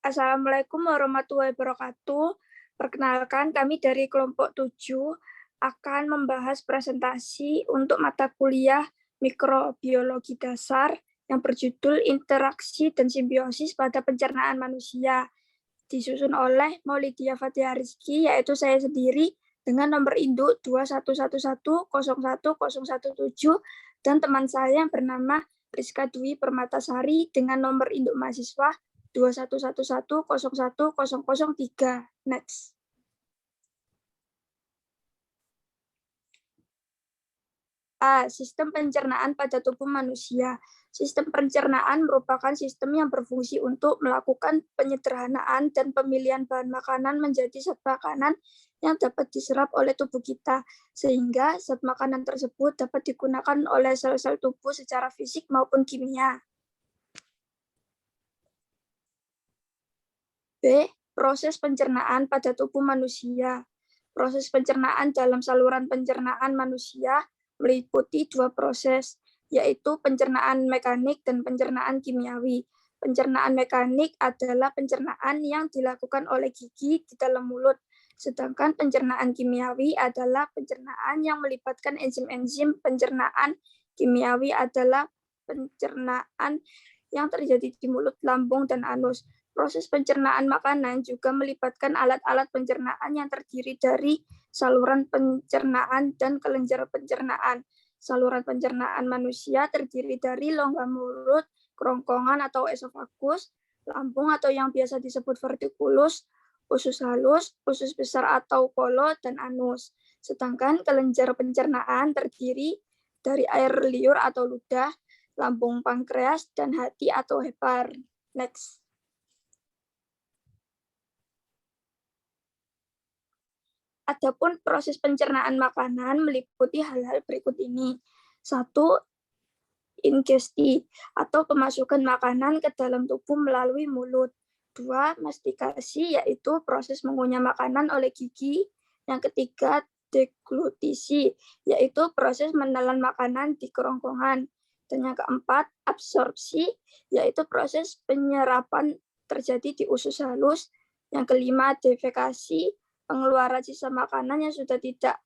Assalamualaikum warahmatullahi wabarakatuh. Perkenalkan, kami dari kelompok 7 akan membahas presentasi untuk mata kuliah mikrobiologi dasar yang berjudul Interaksi dan Simbiosis pada Pencernaan Manusia. Disusun oleh Maulidia Fathia Rizky, yaitu saya sendiri dengan nomor induk 211101017 dan teman saya yang bernama Rizka Dwi Permatasari dengan nomor induk mahasiswa 211101003. Next. A. Sistem pencernaan pada tubuh manusia. Sistem pencernaan merupakan sistem yang berfungsi untuk melakukan penyederhanaan dan pemilihan bahan makanan menjadi zat makanan yang dapat diserap oleh tubuh kita, sehingga zat makanan tersebut dapat digunakan oleh sel-sel tubuh secara fisik maupun kimia. B. Proses pencernaan pada tubuh manusia. Proses pencernaan dalam saluran pencernaan manusia meliputi dua proses, yaitu pencernaan mekanik dan pencernaan kimiawi. Pencernaan mekanik adalah pencernaan yang dilakukan oleh gigi di dalam mulut, sedangkan pencernaan kimiawi adalah pencernaan yang melibatkan enzim-enzim. Pencernaan kimiawi adalah pencernaan yang terjadi di mulut, lambung, dan anus. Proses pencernaan makanan juga melibatkan alat-alat pencernaan yang terdiri dari saluran pencernaan dan kelenjar pencernaan. Saluran pencernaan manusia terdiri dari rongga mulut, kerongkongan atau esofagus, lambung atau yang biasa disebut vertikulus, usus halus, usus besar atau kolon, dan anus. Sedangkan kelenjar pencernaan terdiri dari air liur atau ludah, lambung pankreas, dan hati atau hepar. Next. Adapun proses pencernaan makanan meliputi hal-hal berikut ini. 1. Ingesti atau pemasukan makanan ke dalam tubuh melalui mulut. 2. Mastikasi, yaitu proses mengunyah makanan oleh gigi. Yang ketiga, deglutisi, yaitu proses menelan makanan di kerongkongan. Dan yang keempat, absorpsi, yaitu proses penyerapan terjadi di usus halus. Yang kelima, defekasi, pengeluaran sisa makanan yang sudah tidak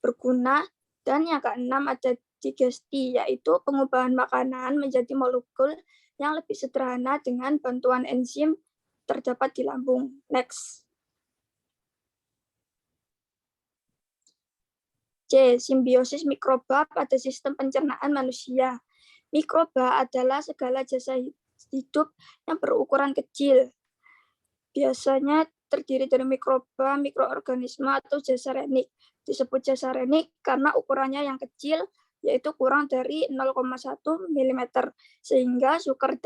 berguna. Dan yang keenam ada digesti, yaitu pengubahan makanan menjadi molekul yang lebih sederhana dengan bantuan enzim terdapat di lambung. Next. C. Simbiosis mikroba pada sistem pencernaan manusia. Mikroba adalah segala jasa hidup yang berukuran kecil. Biasanya terdiri dari mikroba, mikroorganisme, atau jasarenik. Disebut jasarenik karena ukurannya yang kecil, yaitu kurang dari 0,1 mm, sehingga sukar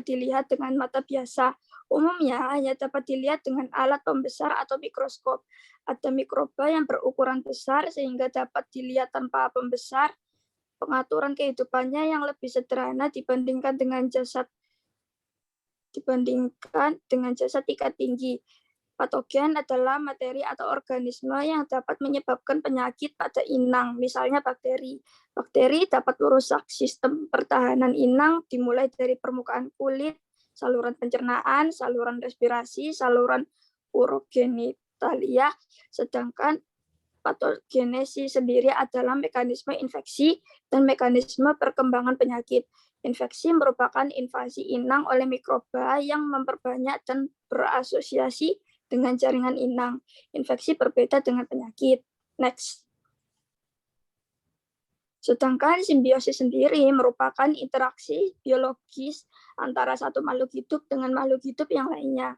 dilihat dengan mata biasa. Umumnya hanya dapat dilihat dengan alat pembesar atau mikroskop. Ada mikroba yang berukuran besar sehingga dapat dilihat tanpa pembesar. Pengaturan kehidupannya yang lebih sederhana dibandingkan dengan jasad tingkat tinggi. Patogen adalah materi atau organisme yang dapat menyebabkan penyakit pada inang, misalnya bakteri. Bakteri dapat merusak sistem pertahanan inang dimulai dari permukaan kulit, saluran pencernaan, saluran respirasi, saluran urogenitalia, sedangkan patogenesi sendiri adalah mekanisme infeksi dan mekanisme perkembangan penyakit. Infeksi merupakan invasi inang oleh mikroba yang memperbanyak dan berasosiasi dengan jaringan inang. Infeksi berbeda dengan penyakit. Next. Sedangkan simbiosis sendiri merupakan interaksi biologis antara satu makhluk hidup dengan makhluk hidup yang lainnya.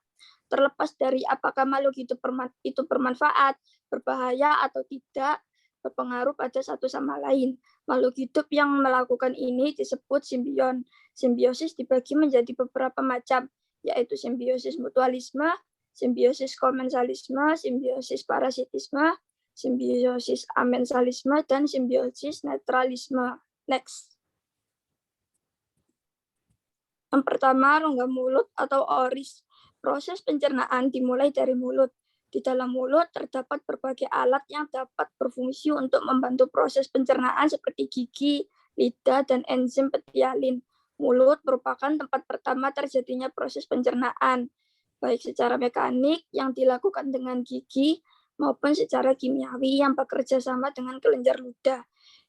Terlepas dari apakah makhluk hidup itu bermanfaat, berbahaya, atau tidak, berpengaruh pada satu sama lain. Makhluk hidup yang melakukan ini disebut simbion. Simbiosis dibagi menjadi beberapa macam, yaitu simbiosis mutualisme, simbiosis komensalisme, simbiosis parasitisme, simbiosis amensalisme, dan simbiosis netralisme. Next. Yang pertama, rongga mulut atau oris. Proses pencernaan dimulai dari mulut. Di dalam mulut terdapat berbagai alat yang dapat berfungsi untuk membantu proses pencernaan seperti gigi, lidah, dan enzim petialin. Mulut merupakan tempat pertama terjadinya proses pencernaan. baik secara mekanik yang dilakukan dengan gigi maupun secara kimiawi yang bekerja sama dengan kelenjar ludah.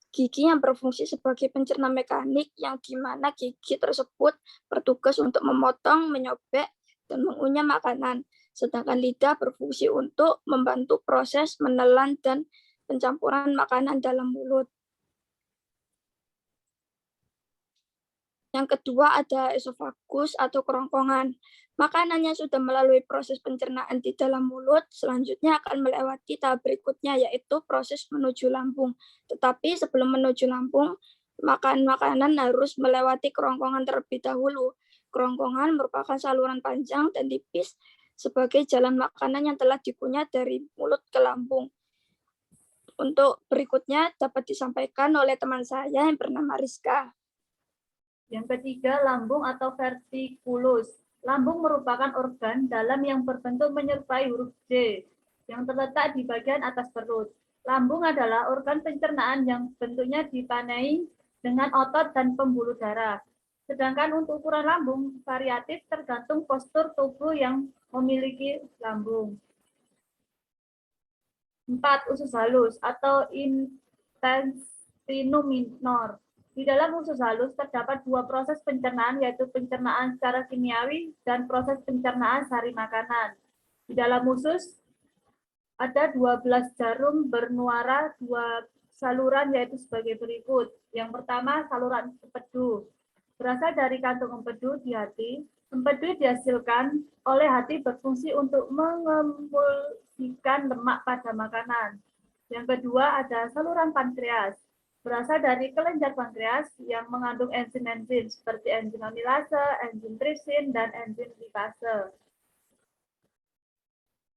Gigi yang berfungsi sebagai pencerna mekanik yang di mana gigi tersebut bertugas untuk memotong, menyobek, dan mengunyah makanan. Sedangkan lidah berfungsi untuk membantu proses menelan dan pencampuran makanan dalam mulut. Yang kedua ada esofagus atau kerongkongan. Makanan yang sudah melalui proses pencernaan di dalam mulut selanjutnya akan melewati tahap berikutnya yaitu proses menuju lambung. Tetapi sebelum menuju lambung, makanan harus melewati kerongkongan terlebih dahulu. Kerongkongan merupakan saluran panjang dan tipis sebagai jalan makanan yang telah dikunyah dari mulut ke lambung. Untuk berikutnya dapat disampaikan oleh teman saya yang bernama Rizka. Yang ketiga, lambung atau vertikulus. Lambung merupakan organ dalam yang berbentuk menyerupai huruf J yang terletak di bagian atas perut. Lambung adalah organ pencernaan yang bentuknya dipanai dengan otot dan pembuluh darah. Sedangkan untuk ukuran lambung variatif tergantung postur tubuh yang memiliki lambung. 4. Usus halus atau intestinum minor. Di dalam usus halus terdapat dua proses pencernaan, yaitu pencernaan secara kimiawi dan proses pencernaan sari makanan. Di dalam usus ada 12 jarum bernuara dua saluran, yaitu sebagai berikut. Yang pertama, saluran empedu. Berasal dari kantung empedu di hati. Empedu dihasilkan oleh hati berfungsi untuk mengemulsikan lemak pada makanan. Yang kedua ada saluran pankreas. Berasal dari kelenjar pankreas yang mengandung enzim-enzim seperti enzim amilase, enzim tripsin, dan enzim lipase.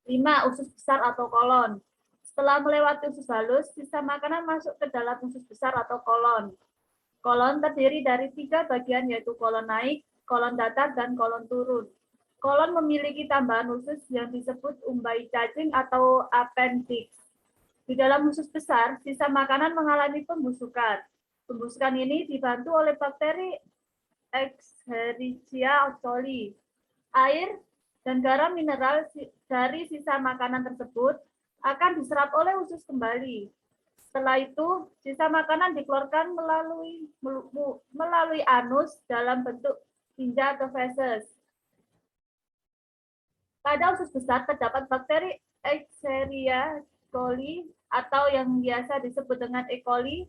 5. Usus besar atau kolon. Setelah melewati usus halus, sisa makanan masuk ke dalam usus besar atau kolon. Kolon terdiri dari 3 bagian, yaitu kolon naik, kolon datar, dan kolon turun. Kolon memiliki tambahan usus yang disebut umbai cacing atau appendix. Di dalam usus besar, sisa makanan mengalami pembusukan. Pembusukan ini dibantu oleh bakteri Escherichia coli. Air dan garam mineral dari sisa makanan tersebut akan diserap oleh usus kembali. Setelah itu, sisa makanan dikeluarkan melalui anus dalam bentuk tinja atau feses. Pada usus besar terdapat bakteri Escherichia coli atau yang biasa disebut dengan E. coli.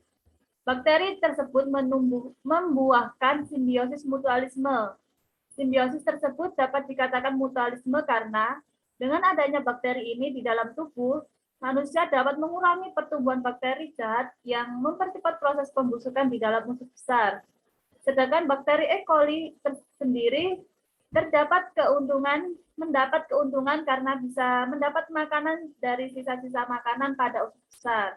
Bakteri tersebut membuahkan simbiosis mutualisme. Simbiosis tersebut dapat dikatakan mutualisme karena dengan adanya bakteri ini di dalam tubuh, manusia dapat mengurangi pertumbuhan bakteri jahat yang mempercepat proses pembusukan di dalam usus besar. Sedangkan bakteri E. coli sendiri mendapat keuntungan karena bisa mendapat makanan dari sisa-sisa makanan pada usus besar.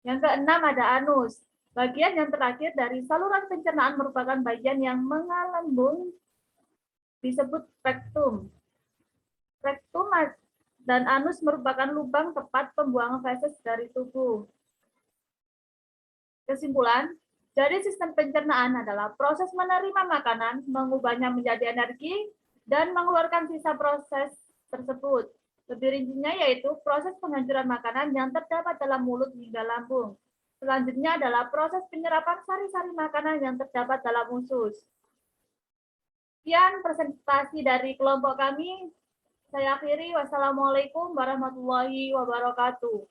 Yang keenam ada anus. Bagian yang terakhir dari saluran pencernaan merupakan bagian yang mengalambung, disebut rektum. Rektum dan anus merupakan lubang tempat pembuangan feses dari tubuh. Kesimpulan, jadi sistem pencernaan adalah proses menerima makanan, mengubahnya menjadi energi, dan mengeluarkan sisa proses tersebut. Lebih rincinya yaitu proses penghancuran makanan yang terdapat dalam mulut hingga lambung. Selanjutnya adalah proses penyerapan sari-sari makanan yang terdapat dalam usus. Sekian presentasi dari kelompok kami. Saya akhiri. Wassalamualaikum warahmatullahi wabarakatuh.